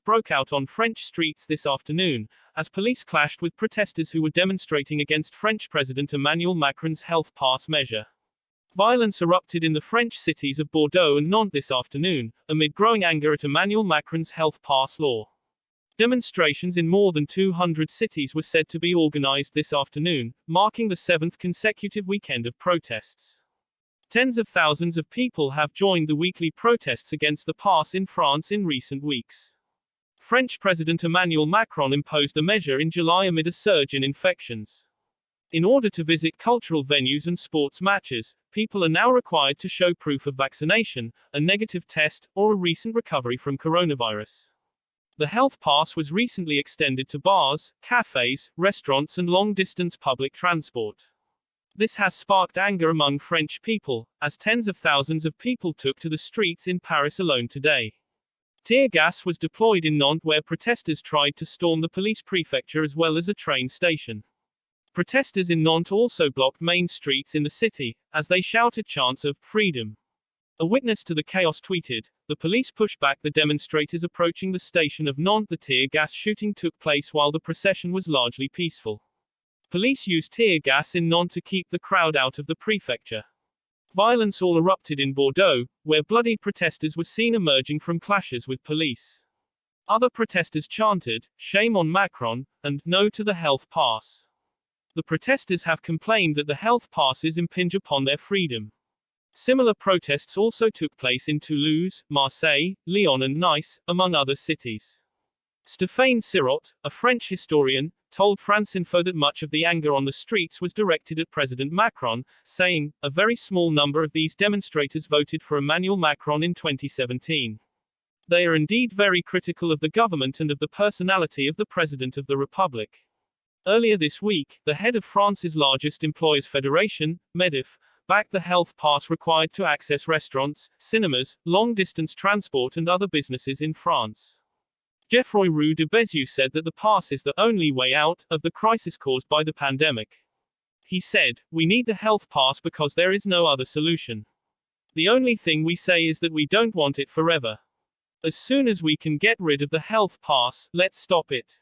broke out on French streets this afternoon, as police clashed with protesters who were demonstrating against French President Emmanuel Macron's health pass measure. Violence erupted in the French cities of Bordeaux and Nantes this afternoon, amid growing anger at Emmanuel Macron's health pass law. Demonstrations in more than 200 cities were said to be organized this afternoon, marking the 7th consecutive weekend of protests. Tens of thousands of people have joined the weekly protests against the pass in France in recent weeks. French President Emmanuel Macron imposed the measure in July amid a surge in infections. In order to visit cultural venues and sports matches, people are now required to show proof of vaccination, a negative test, or a recent recovery from coronavirus. The health pass was recently extended to bars, cafes, restaurants, and long-distance public transport. This has sparked anger among French people, as tens of thousands of people took to the streets in Paris alone today. Tear gas was deployed in Nantes, where protesters tried to storm the police prefecture as well as a train station. Protesters in Nantes also blocked main streets in the city, as they shouted chants of freedom. A witness to the chaos tweeted, "The police pushed back the demonstrators approaching the station of Nantes. The tear gas shooting took place while the procession was largely peaceful. Police used tear gas in Nantes to keep the crowd out of the prefecture." Violence all erupted in Bordeaux, where bloodied protesters were seen emerging from clashes with police. Other protesters chanted, "Shame on Macron," and "No to the health pass." The protesters have complained that the health passes impinge upon their freedom. Similar protests also took place in Toulouse, Marseille, Lyon and Nice, among other cities. Stéphane Sirot, a French historian, told France Info that much of the anger on the streets was directed at President Macron, saying, "A very small number of these demonstrators voted for Emmanuel Macron in 2017. They are indeed very critical of the government and of the personality of the President of the Republic." Earlier this week, the head of France's largest employers' federation, MEDEF, backed the health pass required to access restaurants, cinemas, long-distance transport and other businesses in France. Geoffroy Roux de Bézieux said that the pass is the only way out of the crisis caused by the pandemic. He said, "We need the health pass because there is no other solution. The only thing we say is that we don't want it forever. As soon as we can get rid of the health pass, let's stop it."